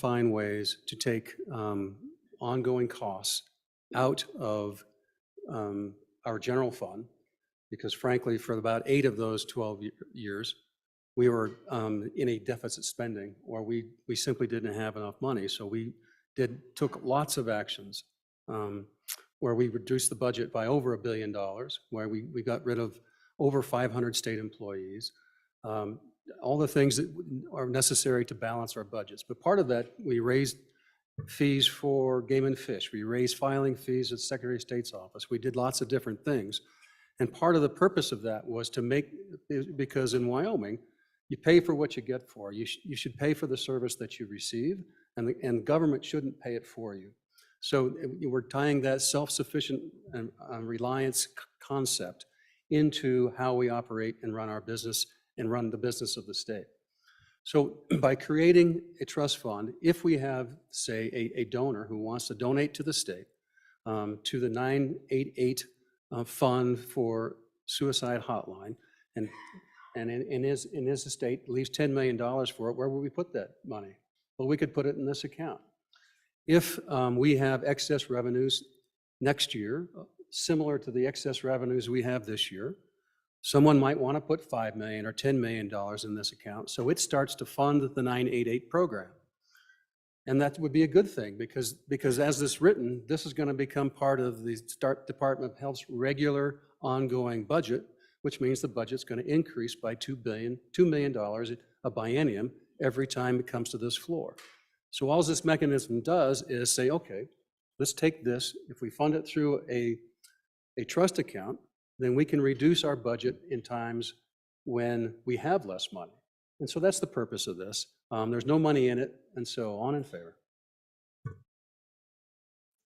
find ways to take ongoing costs out of our general fund, because frankly, for about 8 of those 12 years, we were in a deficit spending, or we simply didn't have enough money. So we took lots of actions where we reduced the budget by over $1 billion, where we got rid of over 500 state employees, all the things that are necessary to balance our budgets. But part of that, we raised fees for game and fish. We raised filing fees at the Secretary of State's office. We did lots of different things. And part of the purpose of that was to make, because in Wyoming, you pay for what you get for. You should pay for the service that you receive, and government shouldn't pay it for you. So we're tying that self-sufficient reliance concept into how we operate and run our business and run the business of the state. So by creating a trust fund, if we have, say, a donor who wants to donate to the state, to the 988 fund for suicide hotline, and in his estate leaves $10 million for it, where would we put that money? Well, we could put it in this account. If we have excess revenues next year, similar to the excess revenues we have this year, someone might want to put $5 million or $10 million in this account, so it starts to fund the 988 program. And that would be a good thing, because as this written, this is going to become part of the Department of Health's regular ongoing budget, which means the budget's going to increase by $2 million a biennium every time it comes to this floor. So all this mechanism does is say, okay, let's take this. If we fund it through a trust account, then we can reduce our budget in times when we have less money. And so that's the purpose of this. There's no money in it, and so on in favor.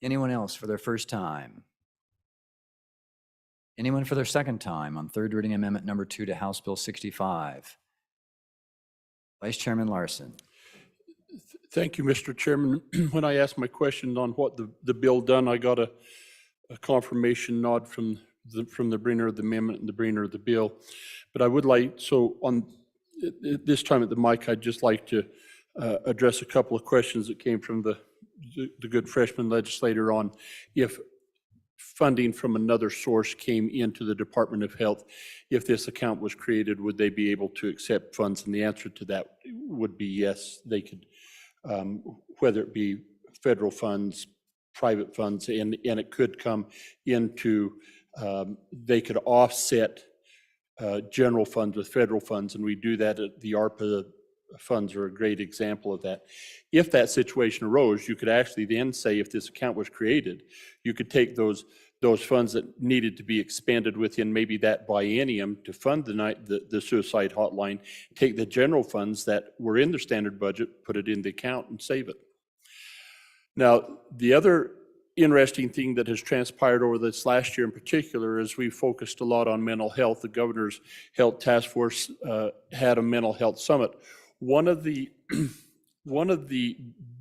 Anyone else for their first time? Anyone for their second time on third reading amendment number 2 to House Bill 65? Vice Chairman Larson. Thank you, Mr. Chairman. When I asked my question on what the bill done, I got a confirmation nod from the bringer of the amendment and the bringer of the bill. But I would like, so on this time at the mic, I'd just like to address a couple of questions that came from the good freshman legislator on if funding from another source came into the Department of Health, if this account was created, would they be able to accept funds? And the answer to that would be yes, they could, whether it be federal funds, private funds, and it could come into, they could offset general funds with federal funds, and we do that at the ARPA funds are a great example of that. If that situation arose, you could actually then say, if this account was created, you could take those funds that needed to be expanded within maybe that biennium to fund the suicide hotline, take the general funds that were in the standard budget, put it in the account and save it. Now, the other interesting thing that has transpired over this last year in particular is we focused a lot on mental health. The Governor's Health Task Force had a mental health summit. One of the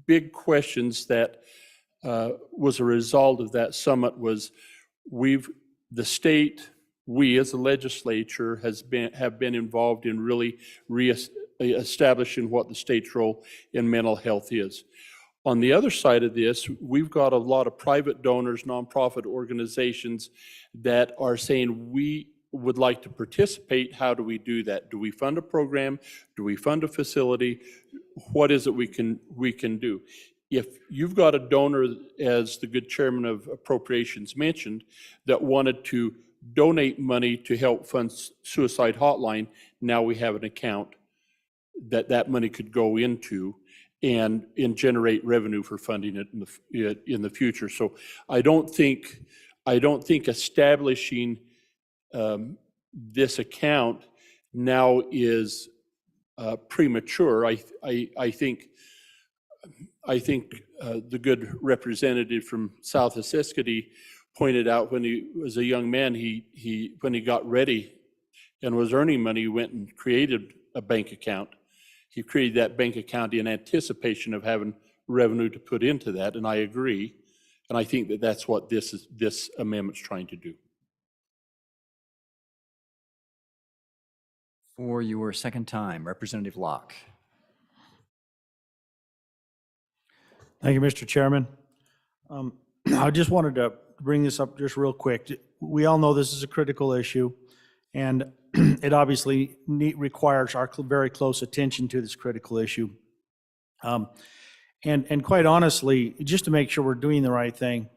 big questions that was a result of that summit was the state, we as a legislature have been involved in really establishing what the state's role in mental health is. On the other side of this, we've got a lot of private donors, nonprofit organizations that are saying we would like to participate. How do we do that? Do we fund a program? Do we fund a facility? What is it we can do? If you've got a donor, as the good chairman of appropriations mentioned, that wanted to donate money to help fund suicide hotline, now we have an account that money could go into and generate revenue for funding it in the future. So I don't think establishing this account now is premature. I think the good representative from South Asiskity pointed out when he was a young man, when he got ready and was earning money, he went and created a bank account. He created that bank account in anticipation of having revenue to put into that, and I agree. And I think that that's what this amendment's trying to do. For your second time, Representative Locke. Thank you, Mr. Chairman. I just wanted to bring this up just real quick. We all know this is a critical issue, and it obviously requires our very close attention to this critical issue. And quite honestly, just to make sure we're doing the right thing,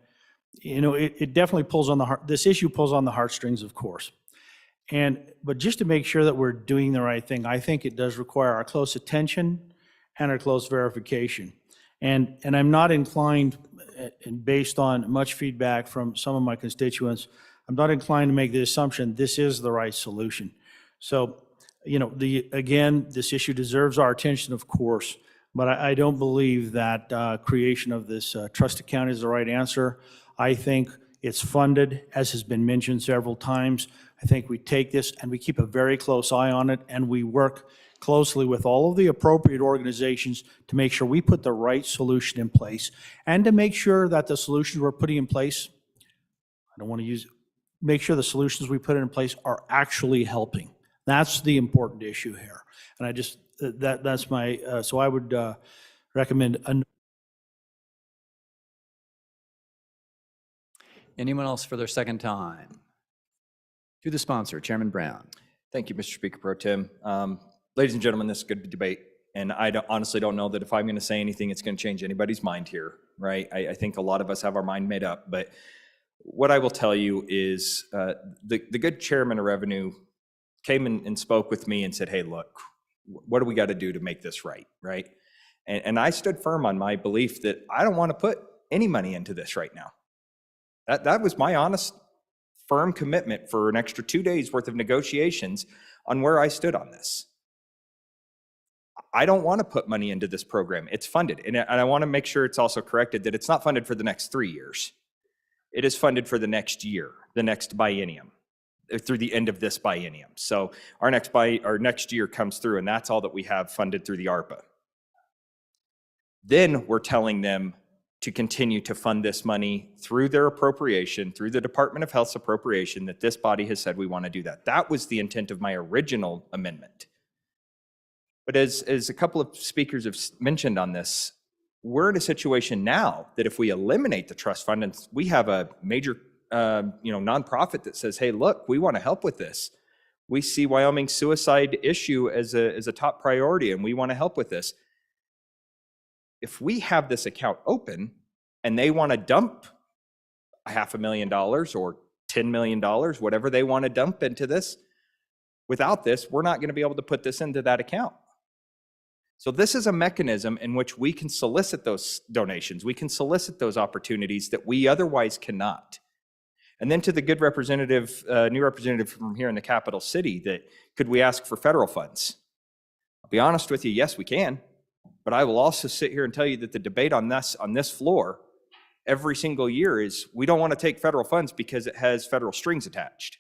you know, it definitely pulls on the heart. This issue pulls on the heartstrings, of course. But just to make sure that we're doing the right thing, I think it does require our close attention and our close verification. And I'm not inclined, and based on much feedback from some of my constituents, I'm not inclined to make the assumption this is the right solution. So, you know, again, this issue deserves our attention, of course, but I don't believe that creation of this trust account is the right answer. I think it's funded, as has been mentioned several times. I think we take this and we keep a very close eye on it, and we work closely with all of the appropriate organizations to make sure we put the right solution in place, and to make sure that the solutions we're putting in place, I don't want to use, make sure the solutions we put in place are actually helping. That's the important issue here. And I just, that's my, so I would recommend Anyone else for their second time? To the sponsor, Chairman Brown. Thank you, Mr. Speaker Pro Tem. Ladies and gentlemen, this is a good debate, and I honestly don't know that if I'm going to say anything, it's going to change anybody's mind here, right? I think a lot of us have our mind made up, but what I will tell you is the good chairman of revenue came and spoke with me and said, hey, look, what do we got to do to make this right, right? And I stood firm on my belief that I don't want to put any money into this right now. That was my honest, firm commitment for an extra 2 days worth of negotiations on where I stood on this. I don't want to put money into this program. It's funded. And I want to make sure it's also corrected that it's not funded for the next 3 years. It is funded for the next year, the next biennium, through the end of this biennium. So our next year comes through, and that's all that we have funded through the ARPA. Then we're telling them to continue to fund this money through their appropriation, through the Department of Health's appropriation, that this body has said we want to do that. That was the intent of my original amendment. But as a couple of speakers have mentioned on this, we're in a situation now that if we eliminate the trust fund, and we have a major nonprofit that says, hey, look, we want to help with this. We see Wyoming's suicide issue as a top priority, and we want to help with this. If we have this account open and they want to dump $500,000 or $10 million, whatever they want to dump into this, without this, we're not going to be able to put this into that account. So this is a mechanism in which we can solicit those donations. We can solicit those opportunities that we otherwise cannot. And then to the good representative, new representative from here in the capital city, that could we ask for federal funds? I'll be honest with you, yes, we can. But I will also sit here and tell you that the debate on this floor every single year is we don't want to take federal funds because it has federal strings attached.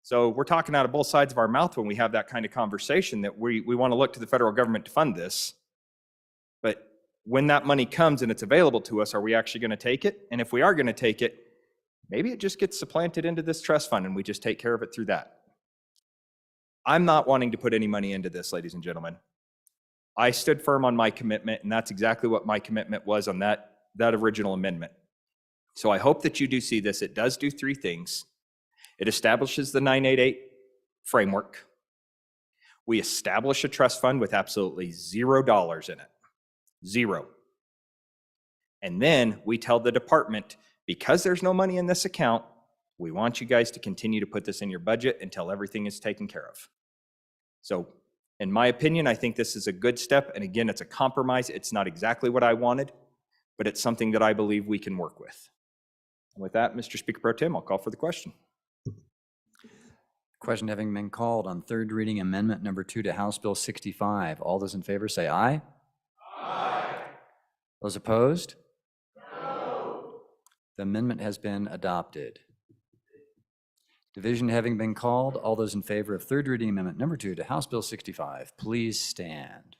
So we're talking out of both sides of our mouth when we have that kind of conversation, that we want to look to the federal government to fund this. But when that money comes and it's available to us, are we actually going to take it? And if we are going to take it, maybe it just gets supplanted into this trust fund and we just take care of it through that. I'm not wanting to put any money into this, ladies and gentlemen. I stood firm on my commitment, and that's exactly what my commitment was on that original amendment. So I hope that you do see this. It does do three things. It establishes the 988 framework. We establish a trust fund with absolutely $0 in it. Zero. And then we tell the department, because there's no money in this account, we want you guys to continue to put this in your budget until everything is taken care of. So in my opinion, I think this is a good step. And again, it's a compromise. It's not exactly what I wanted, but it's something that I believe we can work with. And with that, Mr. Speaker Pro Tem, I'll call for the question. Question having been called on third reading amendment number 2 to House Bill 65. All those in favor say aye. Aye. Those opposed? No. The amendment has been adopted. Division having been called, all those in favor of third reading amendment number 2 to House Bill 65, please stand.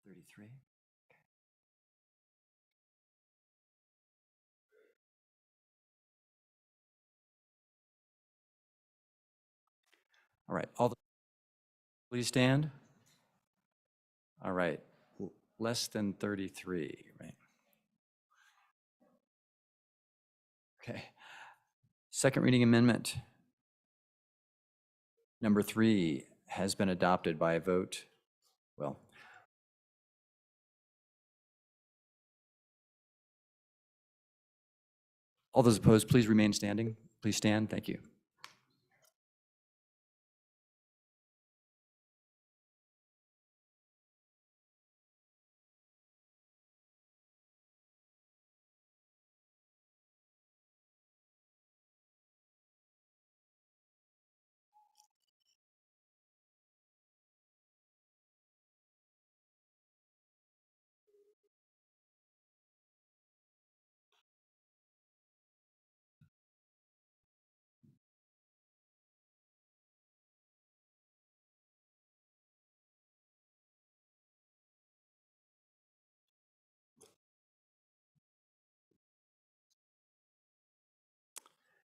33. All right, please stand. All right, less than 33, right? Okay. Second reading amendment number 3 has been adopted by a vote. Well, all those opposed, please remain standing. Please stand. Thank you.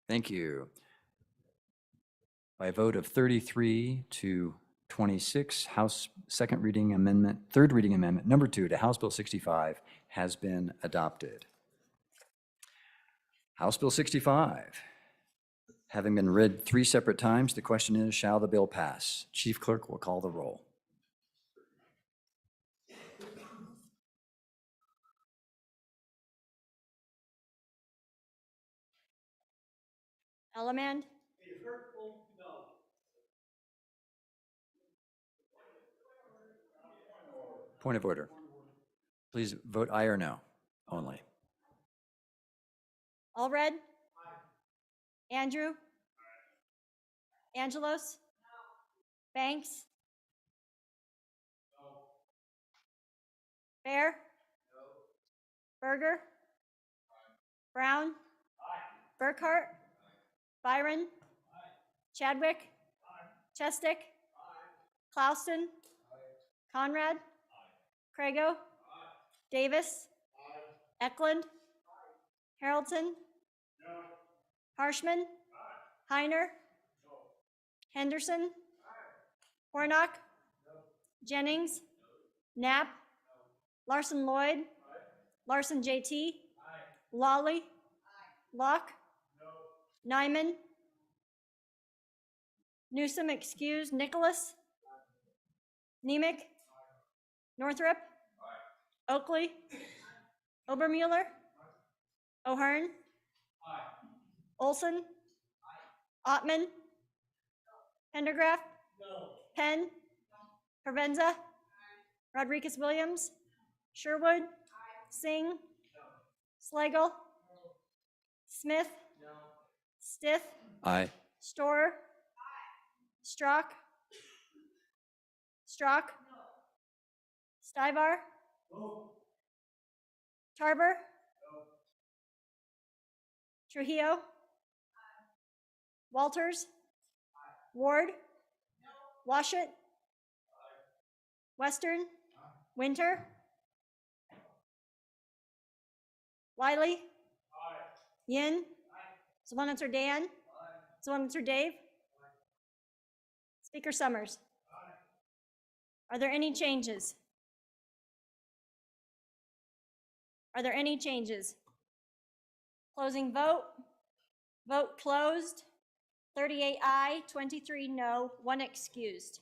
Thank you. By a vote of 33 to 26, House second reading amendment, third reading amendment number 2 to House Bill 65 has been adopted. House Bill 65, having been read 3 separate times, the question is, shall the bill pass? Chief Clerk will call the roll. Ellerman. Point of order. Please vote aye or no only. Allred. Andrew. Angelos. Banks. Bear. Berger. Brown. Burkhart. Byron. Chadwick. Chestick. Clausen. Conrad. Crago. Davis. Eklund. Harrelson. Harshman. Heiner. Henderson. Hornock. Jennings. Knapp. Larson Lloyd. Larson JT. Lawley. Locke. Nyman. Newsom excused. Nicholas. Nemec. Northrup. Oakley. Obermueller. O'Hearn. Olson. Ottman. Pendergraft. Penn. Provenza. Rodriguez Williams. Sherwood. Singh. Slagle. Smith. Stith. Aye. Storer. Strock. Stivar. Tarver. Trujillo. Walters. Ward. Washut. Western. Winter. Wiley. Yin. Senator Dan. Senator Dave. Speaker Summers. Are there any changes? Are there any changes? Closing vote. Vote closed. 38 aye, 23 no, 1 excused.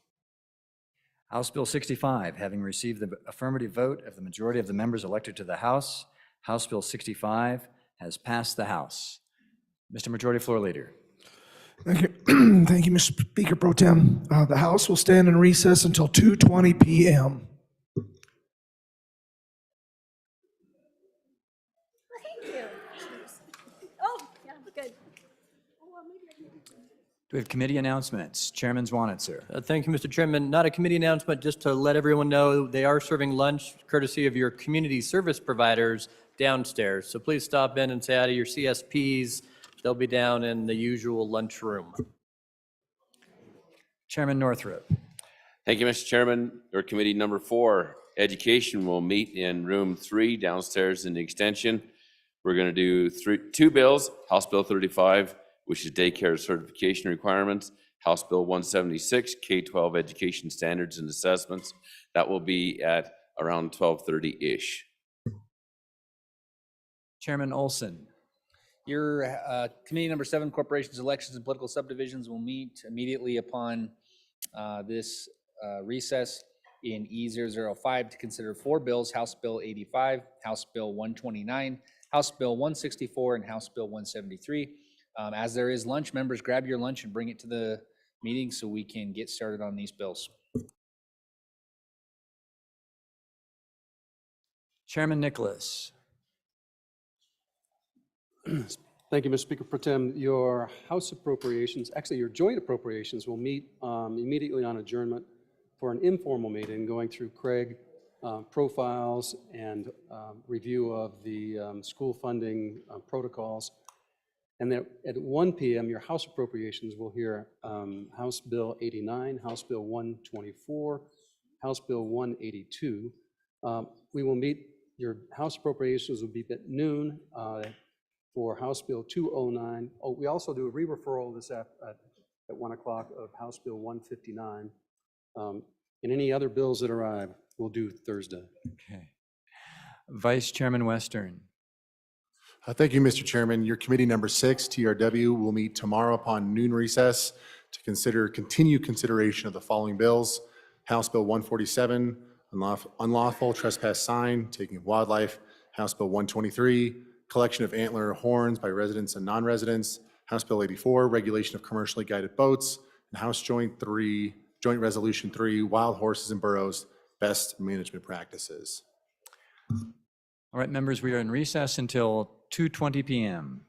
House Bill 65, having received the affirmative vote of the majority of the members elected to the House, House Bill 65 has passed the House. Mr. Majority Floor Leader. Thank you. Thank you, Mr. Speaker Pro Tem. The House will stand in recess until 2:20 p.m. Thank you. Oh, yeah, good. Do we have committee announcements? Chairman Zwanitzer. Thank you, Mr. Chairman. Not a committee announcement, just to let everyone know they are serving lunch courtesy of your community service providers downstairs. So please stop in and say hi to your CSPs. They'll be down in the usual lunchroom. Chairman Northrup. Thank you, Mr. Chairman. Your committee number 4, Education will meet in room 3 downstairs in the extension. We're going to do 2 bills, House Bill 35, which is daycare certification requirements, House Bill 176, K-12 education standards and assessments. That will be at around 12:30-ish. Chairman Olson. Your committee number 7, corporations, elections, and political subdivisions will meet immediately upon this recess in E005 to consider 4 bills, House Bill 85, House Bill 129, House Bill 164, and House Bill 173. As there is lunch, members grab your lunch and bring it to the meeting so we can get started on these bills. Chairman Nicholas. Thank you, Mr. Speaker Pro Tem. Your House appropriations, actually your joint appropriations will meet immediately on adjournment for an informal meeting going through Craig profiles and review of the school funding protocols. And then at 1 p.m., your House appropriations will hear House Bill 89, House Bill 124, House Bill 182. We will meet, your House appropriations will be at noon for House Bill 209. Oh, we also do a re-referral this at 1 o'clock of House Bill 159. And any other bills that arrive, we'll do Thursday. Okay. Vice Chairman Western. Thank you, Mr. Chairman. Your committee number 6, TRW, will meet tomorrow upon noon recess to consider continued consideration of the following bills. House Bill 147, unlawful trespass sign, taking of wildlife. House Bill 123, collection of antler horns by residents and non-residents. House Bill 84, regulation of commercially guided boats. And House Joint Resolution 3, wild horses and burros, best management practices. All right, members, we are in recess until 2:20 p.m.